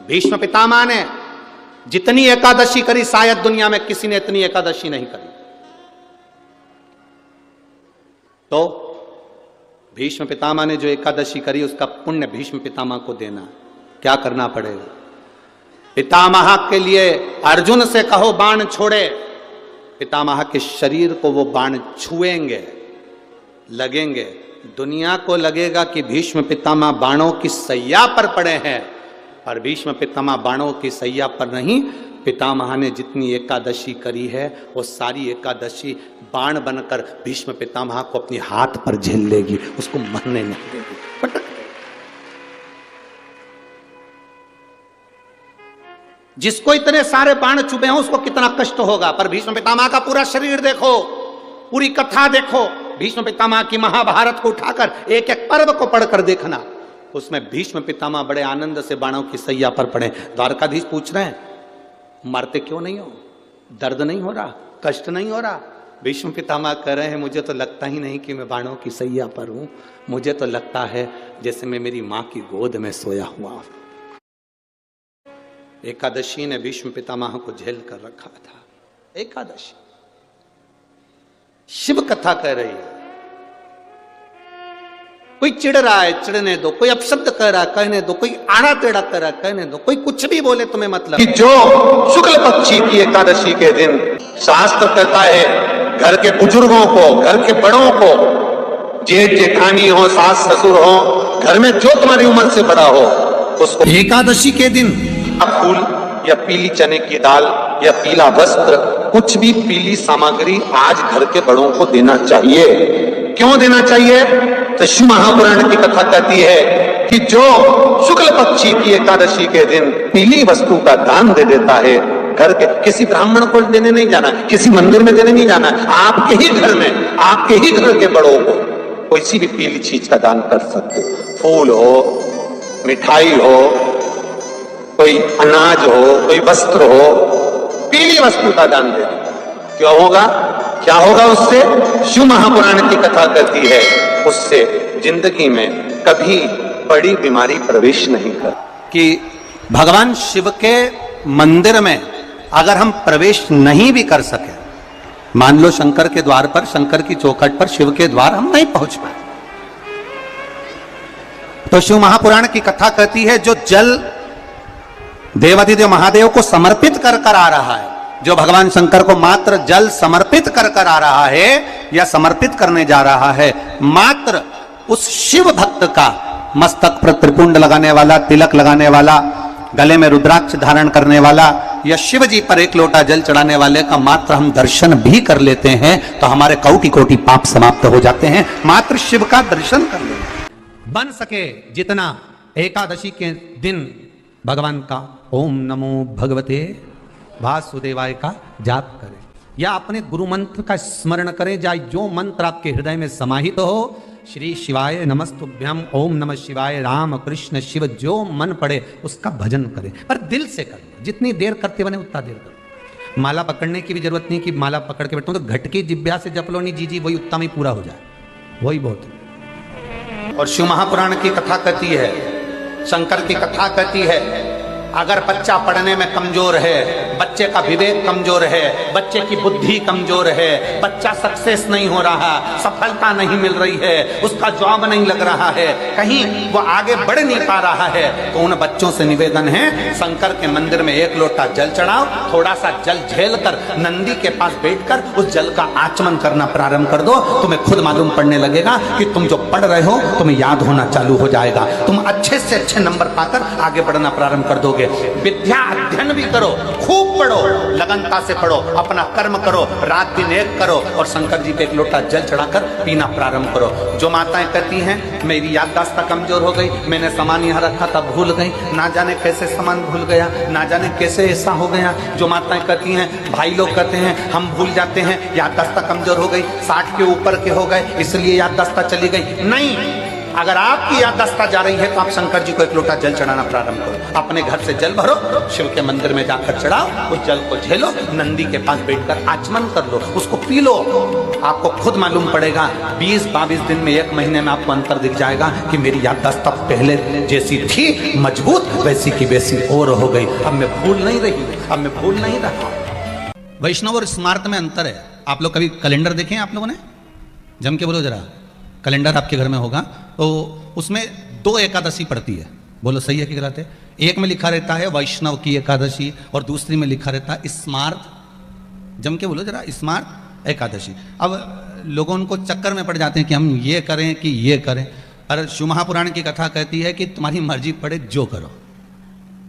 भीष्म पितामह ने जितनी एकादशी करी शायद दुनिया में किसी ने इतनी एकादशी नहीं करी। तो भीष्म पितामह ने जो एकादशी करी उसका पुण्य भीष्म पितामह को देना। क्या करना पड़ेगा? पितामह के लिए अर्जुन से कहो बाण छोड़े, पितामह के शरीर को वो बाण छुएंगे, लगेंगे। दुनिया को लगेगा कि भीष्म पितामह बाणों की सैया पर पड़े हैं, और भीष्म पितामह बाणों की सैया पर नहीं। पितामह ने जितनी एकादशी करी है वो सारी एकादशी बाण बनकर भीष्म पितामह को अपने हाथ पर झेल लेगी, उसको मरने नहीं देगी, पटक। जिसको इतने सारे बाण चुभे हैं उसको कितना कष्ट होगा, पर भीष्म पितामह का पूरा शरीर देखो, पूरी कथा देखो, भीष्म पितामह की महाभारत को उठाकर एक एक पर्व को पढ़कर देखना, उसमें भीष्म पितामह बड़े आनंद से बाणों की सैया पर पड़े। द्वारकाधीश पूछ रहे हैं मरते क्यों नहीं हो, दर्द नहीं हो रहा, कष्ट नहीं हो रहा? भीष्म पितामह कह रहे हैं मुझे तो लगता ही नहीं कि मैं बाणों की सैया पर हूं, मुझे तो लगता है जैसे मैं मेरी मां की गोद में सोया हुआ हूं। एकादशी ने भीष्म पितामह को झेल कर रखा था। एकादशी शिव कथा कह रही है। कोई चिढ़ रहा है चिढ़ने दो, कोई अपशब्द कह रहा है कहने दो, कोई आड़ा टेढ़ा कर रहा है कहने दो, कोई कुछ भी बोले तुम्हें मतलब। कि जो शुक्ल पक्षी की एकादशी के दिन शास्त्र कहता है घर के बुजुर्गों को, घर के बड़ों को, जेठ जेठानी हो, सास ससुर हो, घर में जो तुम्हारी उम्र से बड़ा हो, उसको एकादशी के दिन फूल या पीली चने की दाल या पीला वस्त्र, कुछ भी पीली सामग्री आज घर के बड़ों को देना चाहिए। क्यों देना चाहिए? तो शिव महापुराण की कथा कहती है कि जो शुक्ल पक्षी की एकादशी के दिन पीली वस्तु का दान दे देता है, घर के किसी ब्राह्मण को देने नहीं जाना, किसी मंदिर में देने नहीं जाना, आपके ही घर में, आपके ही घर के बड़ों को कोई भी पीली चीज का दान कर सकते। फूल हो, मिठाई हो, कोई अनाज हो, कोई वस्त्र हो, पीली वस्तु का दान दे दो। क्यों होगा? क्या होगा उससे? शिव महापुराण की कथा कहती है उससे जिंदगी में कभी बड़ी बीमारी प्रवेश नहीं कर। कि भगवान शिव के मंदिर में अगर हम प्रवेश नहीं भी कर सके, मान लो शंकर के द्वार पर, शंकर की चौखट पर शिव के द्वार हम नहीं पहुंच पाए, तो शिव महापुराण की कथा कहती है जो जल देवाधिदेव महादेव को समर्पित कर कर आ रहा है, जो भगवान शंकर को मात्र जल समर्पित कर कर आ रहा है या समर्पित करने जा रहा है, मात्र उस शिव भक्त का मस्तक पर त्रिपुंड लगाने वाला, तिलक लगाने वाला, गले में रुद्राक्ष धारण करने वाला या शिव जी पर एक लोटा जल चढ़ाने वाले का मात्र हम दर्शन भी कर लेते हैं तो हमारे कोटि कोटि पाप समाप्त हो जाते हैं। मात्र शिव का दर्शन कर लेना। बन सके जितना एकादशी के दिन भगवान का ओम नमो भगवते वासुदेवाय का जाप करें, या अपने गुरु मंत्र का स्मरण करें, या जो मंत्र आपके हृदय में समाहित हो, श्री शिवाय नमस्तुभ्यम, ओम नमः शिवाय, राम कृष्ण शिव, जो मन पड़े उसका भजन करें, पर दिल से करें। जितनी देर करते बने उतना देर करें। माला पकड़ने की भी जरूरत नहीं कि माला पकड़ के बैठो, तो घटकी जिब्या से जप लो नहीं जी, वही उतना ही पूरा हो जाए, वही बहुत है। और शिव महापुराण की कथा कहती है, शंकर की कथा कहती है, अगर बच्चा पढ़ने में कमजोर है, बच्चे का विवेक कमजोर है, बच्चे की बुद्धि कमजोर है, बच्चा सक्सेस नहीं हो रहा, सफलता नहीं मिल रही है, उसका जॉब नहीं लग रहा है, कहीं वो आगे बढ़ नहीं पा रहा है, तो उन बच्चों से निवेदन है शंकर के मंदिर में एक लोटा जल चढ़ाओ, थोड़ा सा जल झेल कर नंदी के पास बैठकर उस जल का आचमन करना प्रारंभ कर दो। तुम्हें खुद मालूम पड़ने लगेगा कि तुम जो पढ़ रहे हो तुम्हें याद होना चालू हो जाएगा, तुम अच्छे से अच्छे नंबर पाकर आगे बढ़ना प्रारंभ कर दोगे। विद्या अध्ययन भी करो, खूब पढ़ो, लगनता से पढ़ो, अपना कर्म करो, रात दिन एक करो और शंकर जी पे एक लोटा जल चढ़ाकर पीना प्रारंभ करो। जो माताएं कहती हैं मेरी याददाश्त कमजोर हो गई, मैंने सामान यहाँ रखा था भूल गई, ना जाने कैसे सामान भूल गया, ना जाने कैसे ऐसा हो गया। जो माताएं कहती हैं, भाई लोग कहते हैं हम भूल जाते हैं, याददाश्त कमजोर हो गई, 60 के ऊपर के हो गए इसलिए याददाश्त चली गई, नहीं। अगर आपकी याददाश्त जा रही है तो आप शंकर जी को एक लोटा जल चढ़ाना प्रारंभ करो, अपने घर से जल भरो, शिव के मंदिर में जाकर चढ़ाओ, उस जल को झेलो, नंदी के पास बैठकर आचमन कर लो, उसको पी लो। आपको खुद मालूम पड़ेगा 20-22 दिन में, 1 महीने में आपको अंतर दिख जाएगा कि मेरी याददाश्त पहले जैसी थी, मजबूत वैसी की वैसी और हो गई, अब मैं भूल नहीं रही, अब मैं भूल नहीं रहा। वैष्णव और स्मार्त में अंतर है। आप लोग कभी कैलेंडर देखे हैं आप लोगों ने? जम के बोलो जरा। कैलेंडर आपके घर में होगा तो उसमें 2 एकादशी पड़ती है। बोलो सही है कि गलत है? एक में लिखा रहता है वैष्णव की एकादशी और दूसरी में लिखा रहता है स्मार्त। जम के बोलो जरा, स्मार्त एकादशी। अब लोगों उनको चक्कर में पड़ जाते हैं कि हम ये करें कि ये करें। अरे शिव महापुराण की कथा कहती है कि तुम्हारी मर्जी पड़े जो करो,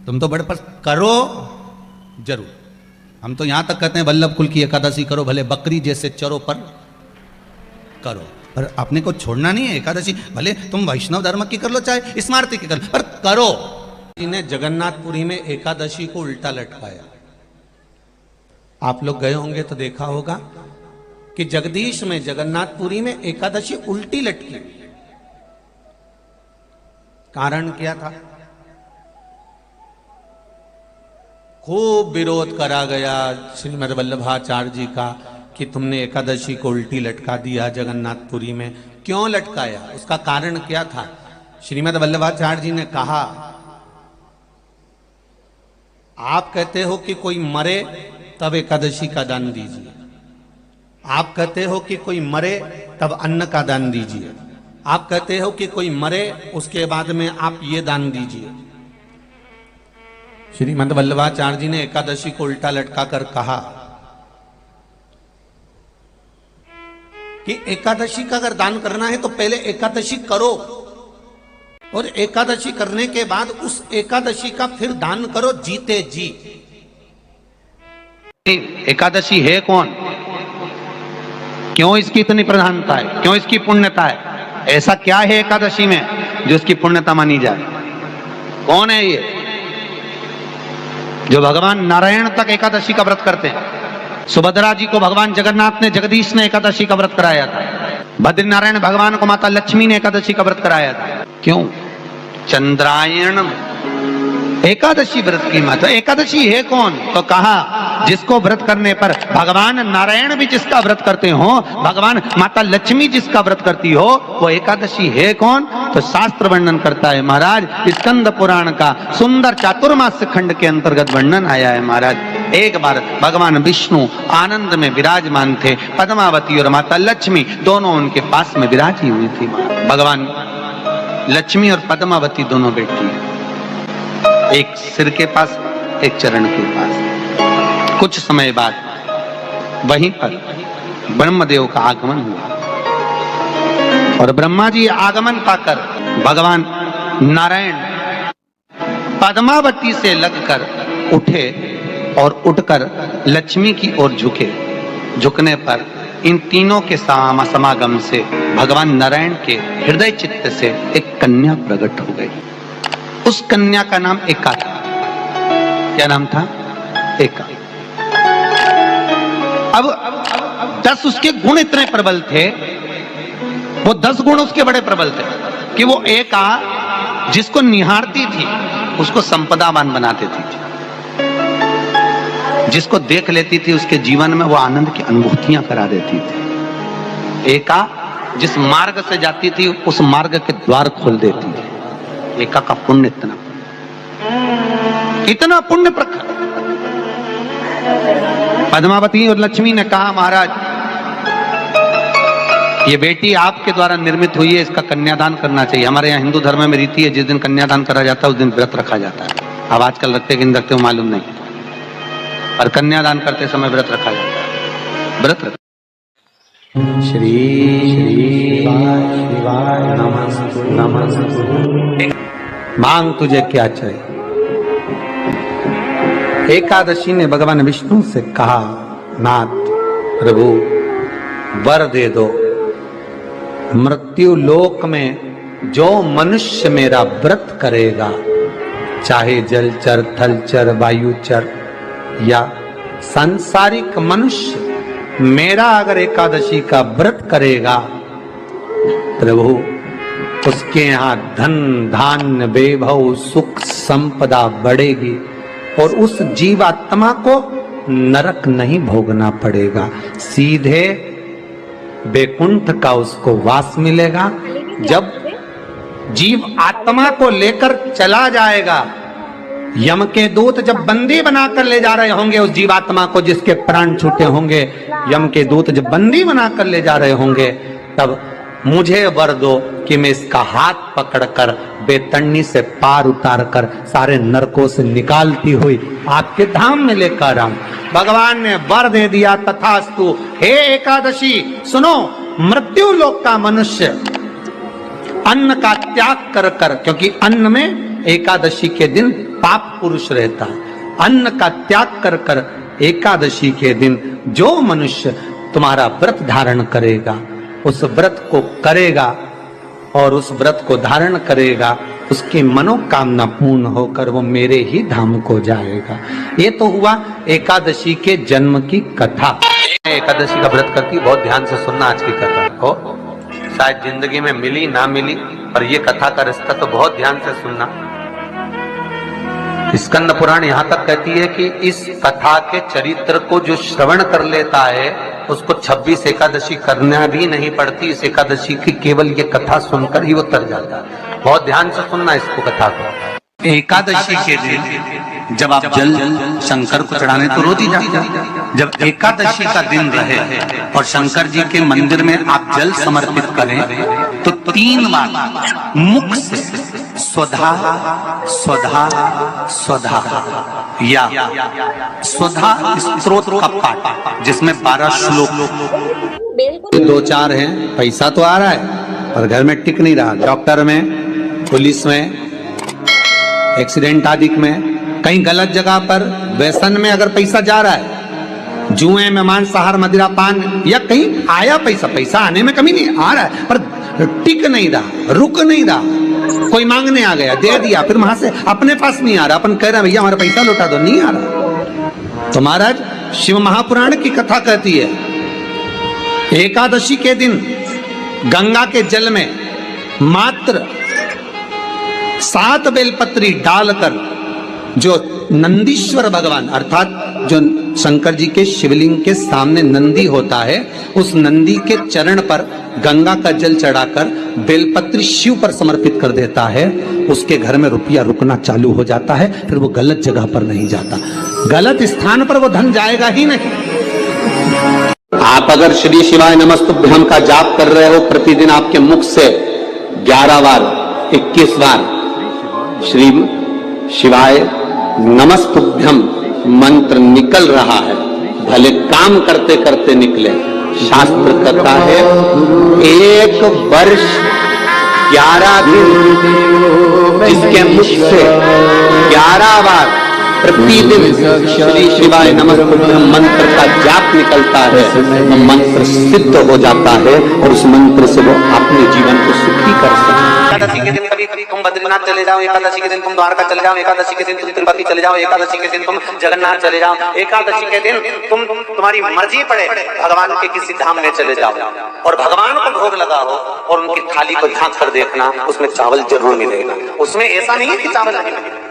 तुम तो बड़े पर करो जरूर। हम तो यहां तक कहते हैं वल्लभ कुल की एकादशी करो, भले बकरी जैसे चरो पर करो, पर अपने को छोड़ना नहीं है एकादशी। भले तुम वैष्णव धर्म की कर लो चाहे स्मार्ती की कर लो, पर करो। इन्हें जगन्नाथपुरी में एकादशी को उल्टा लटकाया। आप लोग गए होंगे तो देखा होगा कि जगदीश में जगन्नाथपुरी में एकादशी उल्टी लटकी। कारण क्या था? खूब विरोध करा गया श्रीमद् वल्लभाचार्य जी का कि तुमने एकादशी को उल्टी लटका दिया जगन्नाथपुरी में। क्यों लटकाया? उसका कारण क्या था? श्रीमद् वल्लभाचार्य जी ने कहा, आप कहते हो कि कोई मरे तब एकादशी का दान दीजिए, आप कहते हो कि कोई मरे तब अन्न का दान दीजिए, आप कहते हो कि कोई मरे उसके बाद में आप ये दान दीजिए। श्रीमद् वल्लभाचार्य जी ने एकादशी को उल्टा लटका कर कहा कि एकादशी का अगर दान करना है तो पहले एकादशी करो, और एकादशी करने के बाद उस एकादशी का फिर दान करो जीते जी। एकादशी है कौन? क्यों इसकी इतनी प्रधानता है? क्यों इसकी पुण्यता है? ऐसा क्या है एकादशी में जो इसकी पुण्यता मानी जाए? कौन है ये? जो भगवान नारायण तक एकादशी का व्रत करते हैं। सुभद्रा जी को भगवान जगन्नाथ ने, जगदीश ने एकादशी का व्रत कराया था। बद्रीनारायण भगवान को माता लक्ष्मी ने एकादशी का व्रत कराया था। क्यों? चंद्रायण एकादशी व्रत की माता। एकादशी है कौन? तो कहा जिसको व्रत करने पर भगवान नारायण भी जिसका व्रत करते हो, भगवान माता लक्ष्मी जिसका व्रत करती हो, वो एकादशी है कौन? तो शास्त्र वर्णन करता है महाराज, स्कंद पुराण का सुंदर चातुर्मास्य खंड के अंतर्गत वर्णन आया है महाराज। एक बार भगवान विष्णु आनंद में विराजमान थे, पद्मावती और माता लक्ष्मी दोनों उनके पास में विराजी हुई थी। भगवान लक्ष्मी और पद्मावती दोनों बैठी, एक सिर के पास एक चरण के पास। कुछ समय बाद वहीं पर ब्रह्मदेव का आगमन हुआ और ब्रह्मा जी आगमन पाकर भगवान नारायण पद्मावती से लगकर उठे और उठकर लक्ष्मी की ओर झुके। झुकने पर इन तीनों के समागम से भगवान नारायण के हृदय चित्त से एक कन्या प्रकट हो गई। उस कन्या का नाम एका था। क्या नाम था? एका। अब 10 उसके गुण इतने प्रबल थे, वो 10 गुण उसके बड़े प्रबल थे कि वो एका जिसको निहारती थी उसको संपदावान बना देती थी। जिसको देख लेती थी उसके जीवन में वो आनंद की अनुभूतियां करा देती थी। एका जिस मार्ग से जाती थी उस मार्ग के द्वार खोल देती थी। एका का पुण्य इतना पुण्य प्रखर। पद्मावती और लक्ष्मी ने कहा, महाराज ये बेटी आपके द्वारा निर्मित हुई है, इसका कन्यादान करना चाहिए। हमारे यहाँ हिंदू धर्म में रीति है, जिस दिन कन्यादान करा जाता है उस दिन व्रत रखा जाता है। अब आजकल रखते कि नहीं रखते हो मालूम नहीं, और कन्यादान करते समय व्रत रखा जाता है। व्रत रख श्री शिवाय नमः। मांग तुझे क्या चाहिए? एकादशी ने भगवान विष्णु से कहा, नाथ प्रभु वर दे दो, मृत्यु लोक में जो मनुष्य मेरा व्रत करेगा, चाहे जलचर, थलचर, वायुचर या सांसारिक मनुष्य, मेरा अगर एकादशी का व्रत करेगा, प्रभु उसके यहाँ धन धान्य वैभव सुख संपदा बढ़ेगी और उस जीवात्मा को नरक नहीं भोगना पड़ेगा, सीधे वैकुंठ का उसको वास मिलेगा। जब जीव आत्मा को लेकर चला जाएगा यम के दूत जब बंदी बनाकर ले जा रहे होंगे उस जीवात्मा को जिसके प्राण छूटे होंगे, यम के दूत जब बंदी बनाकर ले जा रहे होंगे, तब मुझे वर दो कि मैं इसका हाथ पकड़कर बेतन्नी से पार उतार कर सारे नरकों से निकालती हुई आपके धाम में लेकर आऊं। भगवान ने वर दे दिया, तथास्तु। हे एकादशी सुनो, मृत्यु लोक का मनुष्य अन्न का त्याग कर कर, क्योंकि अन्न में एकादशी के दिन पाप पुरुष रहता है, अन्न का त्याग कर कर एकादशी के दिन जो मनुष्य तुम्हारा व्रत धारण करेगा, उस व्रत को करेगा और उस व्रत को धारण करेगा, उसकी मनोकामना पूर्ण होकर वो मेरे ही धाम को जाएगा। ये तो हुआ एकादशी के जन्म की कथा। एकादशी का व्रत करती, बहुत ध्यान से सुनना आज की कथा को, शायद जिंदगी में मिली ना मिली, पर ये कथा का रिश्ता तो बहुत ध्यान से सुनना। स्कंद पुराण यहाँ तक कहती है कि इस कथा के चरित्र को जो श्रवण कर लेता है उसको 26 एकादशी करना भी नहीं पड़ती। इस एकादशी की केवल ये कथा सुनकर ही वो तर जाता है। बहुत ध्यान से सुनना इसको, कथा को। एकादशी के दिन जब आप जल शंकर को चढ़ाने तो रोज ही जाते हैं। जब एकादशी का दिन रहे और शंकर जी के मंदिर में आप जल समर्पित करें तो 3 बार मुख से स्वधा स्वधा स्वधा या स्वधा स्तोत्र का पाठ, जिसमें 12 श्लोक 2-4 हैं। पैसा तो आ रहा है पर घर में टिक नहीं रहा। डॉक्टर में, पुलिस में, एक्सीडेंट आदि में, कहीं गलत जगह पर व्यसन में अगर पैसा जा रहा है, जुए में, मांसाहार, मदिरा पान, या कहीं आया पैसा, पैसा आने में कमी नहीं, आ रहा है पर टिक नहीं रहा, रुक नहीं रहा। कोई मांगने आ गया, दे दिया, फिर वहां से अपने पास नहीं आ रहा, अपन कह रहे भैया हमारा पैसा लौटा दो, नहीं आ रहा। तो महाराज शिव महापुराण की कथा कहती है, एकादशी के दिन गंगा के जल में मात्र 7 बेलपत्री डालकर जो नंदीश्वर भगवान अर्थात जो शंकर जी के शिवलिंग के सामने नंदी होता है, उस नंदी के चरण पर गंगा का जल चढ़ाकर बेलपत्री शिव पर समर्पित कर देता है, उसके घर में रुपया रुकना चालू हो जाता है। फिर वो गलत जगह पर नहीं जाता, गलत स्थान पर वो धन जाएगा ही नहीं। आप अगर श्री शिवाय नमस्तुभ्यम का जाप कर रहे हो, प्रतिदिन आपके मुख से 11 बार 21 बार श्री शिवाय नमस्तुभ्यम मंत्र निकल रहा है, भले काम करते करते निकले। शास्त्र कहता है 1 वर्ष 11 दिन जिसके मुख से 11 बार प्रतिदिन श्री शिवाय नमस्तुभ्यम मंत्र का जाप निकलता है, वो मंत्र सिद्ध हो जाता है और उस मंत्र से वो अपने जीवन को सुखी कर सकते हैं। एकादशी के दिन कभी तुम बद्रीनाथ चले जाओ, एकादशी के दिन तुम द्वारका चले जाओ, एकादशी के दिन तुम तिरुपति चले जाओ, एकादशी के दिन तुम जगन्नाथ चले जाओ, एकादशी के दिन तुम्हारी मर्जी पड़े भगवान के किसी धाम में चले जाओ और भगवान को भोग लगाओ और उनकी थाली को झांक कर देखना, उसमें चावल जरूर मिलेगा। उसमें ऐसा नहीं है कि चावल नहीं मिलेगा।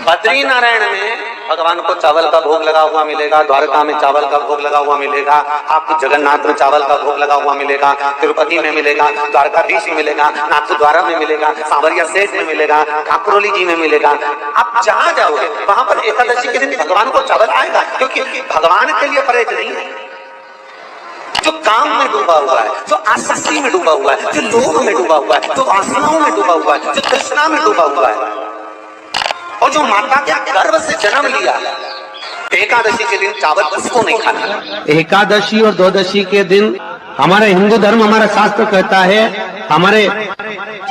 बद्री नारायण में भगवान को चावल का भोग लगा हुआ मिलेगा, द्वारका में चावल का भोग लगा हुआ मिलेगा, आपको जगन्नाथ में चावल का भोग लगा हुआ मिलेगा, तिरुपति में मिलेगा, द्वारकाधीश में मिलेगा, नाथद्वारा में मिलेगा, सांवरिया सेठ में मिलेगा, काकरोली जी में मिलेगा। आप जहां जाओगे वहां पर एकादशी के दिन भगवान को चावल आएगा, क्योंकि भगवान के लिए परहेज नहीं है। जो काम में डूबा हुआ है, जो आसक्ति में डूबा हुआ है, जो लोभ में डूबा हुआ है, जो वासनाओं में डूबा हुआ है, जो तृष्णा में डूबा हुआ है और जो माता के गर्भ से जन्म लिया, एकादशी के दिन चावल उसको नहीं खाना। एकादशी और द्वादशी के दिन हमारा हिंदू धर्म, हमारा शास्त्र कहता है, हमारे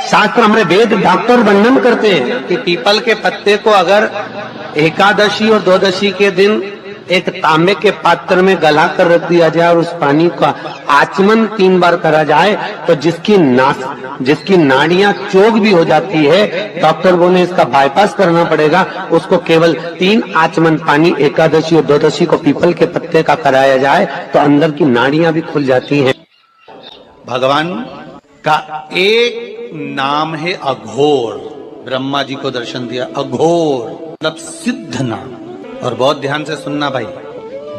शास्त्र, हमारे वेद डॉक्टर वर्णन करते हैं कि पीपल के पत्ते को अगर एकादशी और द्वादशी के दिन एक तांबे के पात्र में गला कर रख दिया जाए और उस पानी का आचमन 3 बार करा जाए तो जिसकी नाड़ियां चोक भी हो जाती है, डॉक्टर बोले इसका बाईपास करना पड़ेगा, उसको केवल 3 आचमन पानी एकादशी और द्वादशी को पीपल के पत्ते का कराया जाए तो अंदर की नाड़ियां भी खुल जाती हैं। भगवान का एक नाम है अघोर। ब्रह्मा जी को दर्शन दिया, अघोर मतलब सिद्ध नाम। और बहुत ध्यान से सुनना भाई,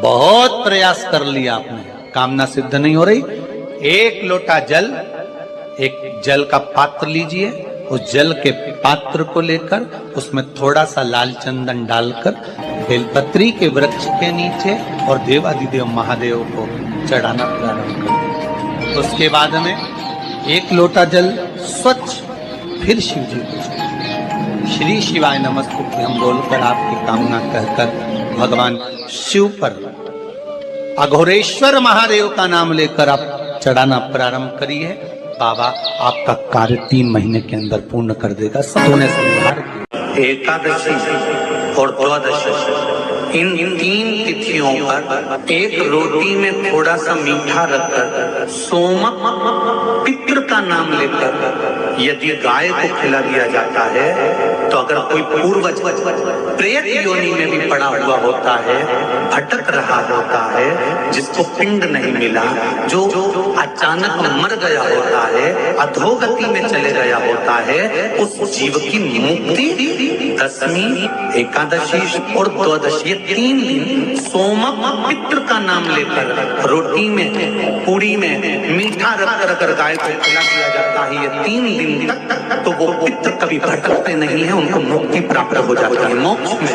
बहुत प्रयास कर लिया आपने, कामना सिद्ध नहीं हो रही। 1 लोटा जल, एक जल का पात्र लीजिए उस जल के पात्र को लेकर उसमें थोड़ा सा लाल चंदन डालकर बेलपत्री के वृक्ष के नीचे और देवाधिदेव महादेव को चढ़ाना प्रारंभ करें। उसके बाद में एक लोटा जल स्वच्छ फिर शिव जी को श्री शिवाय नमस्तुभ्यं हम बोलकर आपकी कामना कहकर भगवान शिव पर अघोरेश्वर महादेव का नाम लेकर आप चढ़ाना प्रारंभ करिए। बाबा आपका कार्य 3 महीने के अंदर पूर्ण कर देगा। सबने संहार एकादशी और द्वादशी इन 3 तिथियों पर एक रोटी में थोड़ा सा मीठा रखकर सोमक पितृ का नाम लेकर यदि गाय को खिला दिया जाता है तो अगर कोई पूर्वज प्रेत योनि में भी पड़ा हुआ होता है, भटक रहा होता है, जिसको पिंड नहीं मिला, जो अचानक मर गया होता है, अधोगति में चले गया होता है, उस जीव की मुक्ति 10वीं, एकादशी और द्वादशी 3 दिन सोमक पितृ का नाम लेकर रोटी में पूरी में मीठा रखकर अगर गाय को खिला दिया जाता है ये 3 दिन तक, तो वो पितृ कभी भटकते नहीं है, उनको मुक्ति प्राप्त हो जाती है मोक्ष में।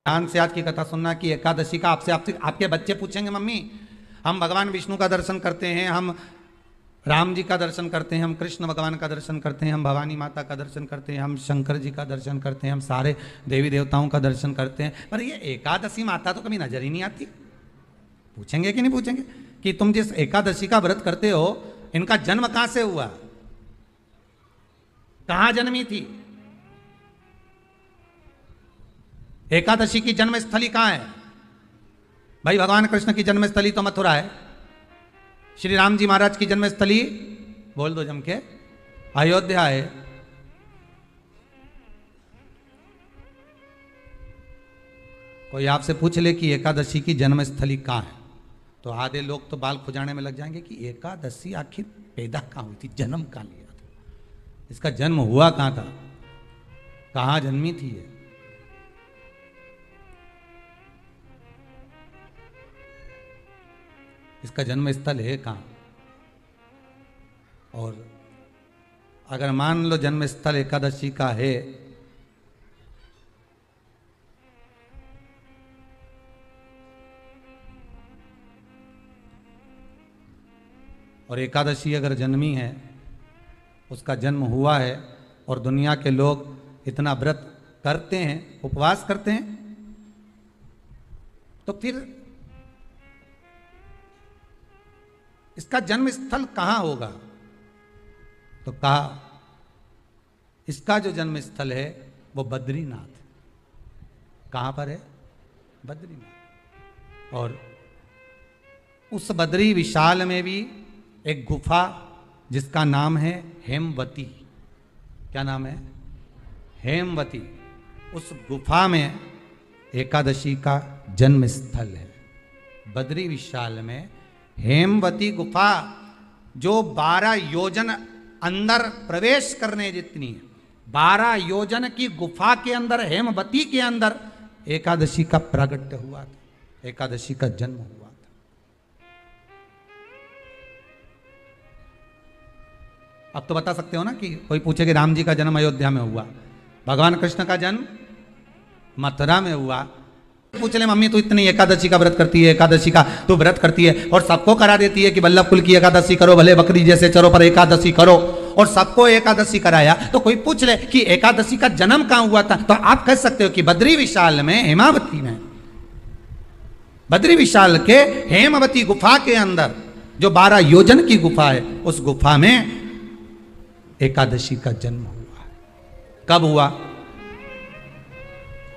ध्यान से आज की कथा सुनना कि एकादशी का आपसे आपके बच्चे पूछेंगे मम्मी हम भगवान विष्णु का दर्शन करते हैं, हम राम जी का दर्शन करते हैं, हम कृष्ण भगवान का दर्शन करते हैं, हम भवानी माता का दर्शन करते हैं, हम शंकर जी का दर्शन करते हैं, हम सारे देवी देवताओं का दर्शन करते हैं, पर ये एकादशी माता तो कभी नजर ही नहीं आती। पूछेंगे कि नहीं पूछेंगे कि तुम जिस एकादशी का व्रत करते हो इनका जन्म कहां से हुआ, कहां जन्मी थी? एकादशी की जन्मस्थली कहां है? भाई भगवान कृष्ण की जन्मस्थली तो मथुरा है, श्री राम जी महाराज की जन्मस्थली बोल दो जम के अयोध्या है। कोई आपसे पूछ ले कि एकादशी की जन्मस्थली कहां है तो आधे लोग तो बाल खुजाने में लग जाएंगे कि एकादशी आखिर पैदा कहां हुई थी, जन्म कहां लिया था, इसका जन्म हुआ कहां था, कहां जन्मी थी ये? इसका जन्म स्थल है कहां? और अगर मान लो जन्म स्थल एकादशी का है और एकादशी अगर जन्मी है, उसका जन्म हुआ है और दुनिया के लोग इतना व्रत करते हैं, उपवास करते हैं, तो फिर इसका जन्म स्थल कहां होगा? तो कहा इसका जो जन्म स्थल है वो बद्रीनाथ। कहां पर है? बद्रीनाथ। और उस बद्री विशाल में भी एक गुफा जिसका नाम है हेमवती। क्या नाम है? हेमवती। उस गुफा में एकादशी का जन्म स्थल है। बद्री विशाल में हेमवती गुफा जो 12 योजन अंदर प्रवेश करने जितनी है, 12 योजन की गुफा के अंदर, हेमवती के अंदर एकादशी का प्रागट्य हुआ था, एकादशी का जन्म हुआ था। अब तो बता सकते हो ना कि कोई पूछे कि राम जी का जन्म अयोध्या में हुआ, भगवान कृष्ण का जन्म मथुरा में हुआ। पूछ ले मम्मी तू इतनी एकादशी का व्रत करती है, एकादशी का तू व्रत करती है और सबको करा देती है कि वल्लभ कुल की एकादशी करो, भले बकरी जैसे चरो पर एकादशी करो, और सबको एकादशी कराया। तो कोई पूछ ले कि एकादशी का जन्म कहां हुआ था, तो आप कह सकते हो कि बद्री विशाल में, हेमावती में, बद्री विशाल के हेमवती गुफा के अंदर जो 12 योजन की गुफा है, उस गुफा में एकादशी का जन्म हुआ। कब हुआ?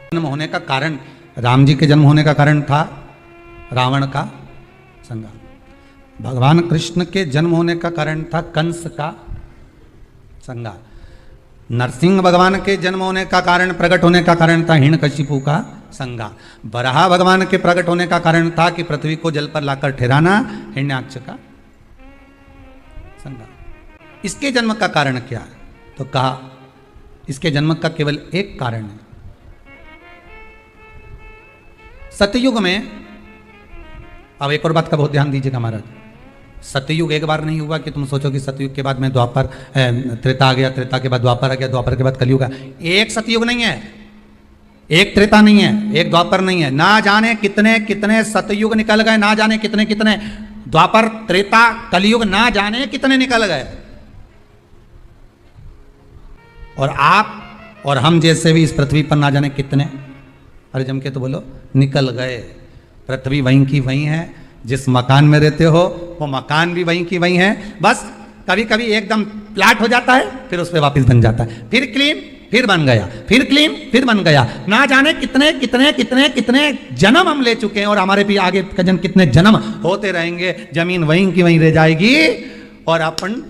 जन्म होने का कारण, राम जी के जन्म होने का कारण था रावण का संहार। भगवान कृष्ण के जन्म होने का कारण था कंस का संहार। नरसिंह भगवान के जन्म होने का कारण, प्रकट होने का कारण था हिरण्यकशिपु का संहार। वराह भगवान के प्रकट होने का कारण था कि पृथ्वी को जल पर लाकर ठहराना, हिरण्याक्ष का संहार। इसके जन्म का कारण क्या है? तो कहा इसके जन्म का केवल एक कारण है। सतयुग में, अब एक और बात का बहुत ध्यान दीजिएगा महाराज, सतयुग एक बार नहीं हुआ कि तुम सोचो कि सतयुग के बाद में द्वापर त्रेता आ गया, त्रेता के बाद द्वापर आ गया, द्वापर के बाद कलयुग आ। एक सतयुग नहीं है, एक त्रेता नहीं है, एक द्वापर नहीं है। ना जाने कितने कितने सतयुग निकल गए, ना जाने कितने कितने द्वापर त्रेता कलयुग, ना जाने कितने निकल गए। और आप और हम जैसे भी इस पृथ्वी पर ना जाने कितने, अरे जम के तो बोलो, निकल गए। पृथ्वी वहीं की वहीं है, जिस मकान में रहते हो वो मकान भी वहीं की वहीं है। बस कभी कभी एकदम प्लाट हो जाता है, फिर उस पर वापस बन जाता है, फिर क्लीन, फिर बन गया, फिर क्लीन, फिर बन गया। ना जाने कितने कितने कितने कितने जन्म हम ले चुके हैं, और हमारे भी आगे का जन्म कितने जन्म होते रहेंगे। जमीन वहीं की वहीं रह जाएगी और अपन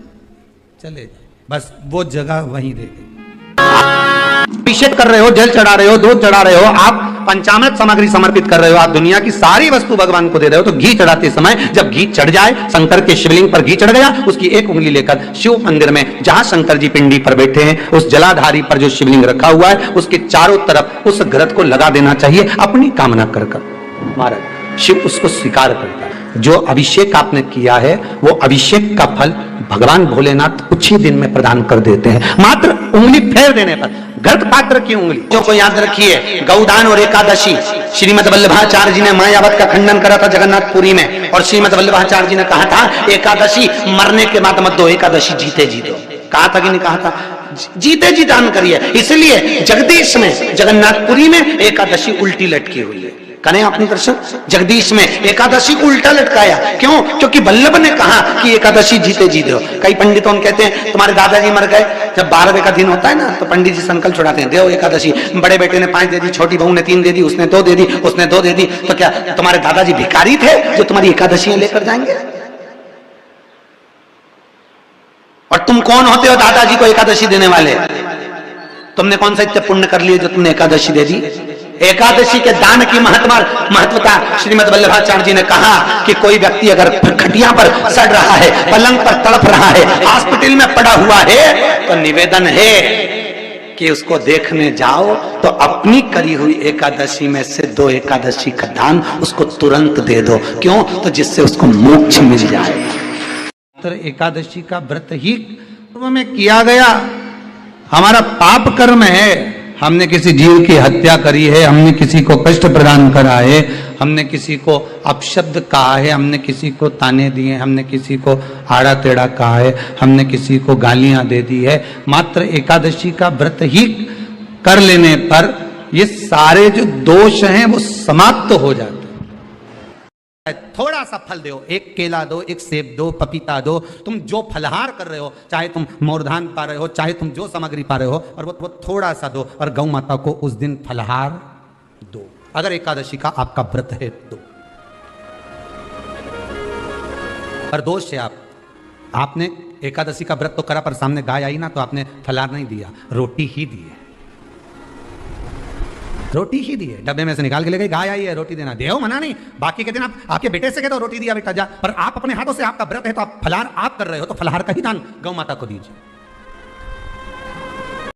चले जाए, बस वो जगह वहीं रह गई। अभिषेक कर रहे हो, जल चढ़ा रहे हो, दूध चढ़ा रहे हो, आप पंचामृत सामग्री समर्पित कर रहे हो, आप दुनिया की सारी वस्तु भगवान को दे रहे हो, तो घी चढ़ाते समय जब घी चढ़ जाए, शंकर के शिवलिंग पर घी चढ़ गया, उसकी एक उंगली लेकर शिव मंदिर में जहां शंकर जी पिंडी पर बैठे हैं, उस जलाधारी पर जो शिवलिंग रखा हुआ है, उसके चारों तरफ उस घृत को लगा देना चाहिए, अपनी कामना कर कर। महाराज शिव उसको स्वीकार करता है। जो अभिषेक आपने किया है वो अभिषेक का फल भगवान भोलेनाथ कुछ ही दिन में प्रदान कर देते हैं, मात्र उंगली फेर देने पर। घृत पात्र की उंगली जो को याद रखिए, गौदान और एकादशी। श्रीमद वल्लभाचार्य जी ने मायावत का खंडन करा था जगन्नाथपुरी में, और श्रीमद वल्लभाचार्य जी ने कहा था एकादशी मरने के बाद मत दो, एकादशी जीते जी दो। कहा था कि नहीं कहा था? जीते जी दान करिए। इसलिए जगदीश में, जगन्नाथपुरी में एकादशी उल्टी लटकी हुई है। करें अपने दर्शन। जगदीश में एकादशी को उल्टा लटकाया, क्यों? क्योंकि वल्लभ ने कहा कि एकादशी जीते जी दो। कई पंडितों कहते हैं तुम्हारे दादाजी मर गए, जब 12वें का दिन होता है ना, तो पंडित जी संकल्प छुड़ाते हैं, देव एकादशी। बड़े बेटे ने 5 दे दी, छोटी बहू ने 3 दे दी, उसने 2 दे दी, उसने 2 दे दी, तो क्या तुम्हारे दादाजी भिखारी थे जो तुम्हारी एकादशियां लेकर जाएंगे? और तुम कौन होते हो दादाजी को एकादशी देने वाले? तुमने कौन सा इतने पुण्य कर लिए जो तुमने एकादशी दे दी? एकादशी के दान की महत्वता श्रीमद वल्लभाचार्य जी ने कहा कि कोई व्यक्ति अगर खटिया पर सड़ रहा है, पलंग पर तड़प रहा है, हॉस्पिटल में पड़ा हुआ है, तो निवेदन है कि उसको देखने जाओ तो अपनी करी हुई एकादशी में से 2 एकादशी का दान उसको तुरंत दे दो। क्यों? तो जिससे उसको मोक्ष मिल जाए। एकादशी का व्रत ही में किया गया हमारा पाप कर्म है। हमने किसी जीव की हत्या करी है, हमने किसी को कष्ट प्रदान करा है, हमने किसी को अपशब्द कहा है, हमने किसी को ताने दिए, हमने किसी को आड़ा टेढ़ा कहा है, हमने किसी को गालियां दे दी है। मात्र एकादशी का व्रत ही कर लेने पर ये सारे जो दोष हैं वो समाप्त हो जाते हैं। थोड़ा सा फल दो, एक केला दो, एक सेब दो, पपीता दो, तुम जो फलहार कर रहे हो, चाहे तुम मोरधान पा रहे हो, चाहे तुम जो सामग्री पा रहे हो, और वो थोड़ा सा दो, और गौ माता को उस दिन फलहार दो, अगर एकादशी का आपका व्रत है तो। पर दोष है आपने एकादशी का व्रत तो करा, पर सामने गाय आई ना तो आपने फलहार नहीं दिया, रोटी ही दी है, रोटी ही दी है। डब्बे में से निकाल के ले गई, गाय आई है, रोटी देना, देव मना नहीं। बाकी के दिन आप आपके बेटे से कहते हो रोटी दिया बेटा जा, पर आप अपने हाथों से, आपका व्रत है तो आप फलहार आप कर रहे हो, तो फलहार का ही दान गौ माता को दीजिए।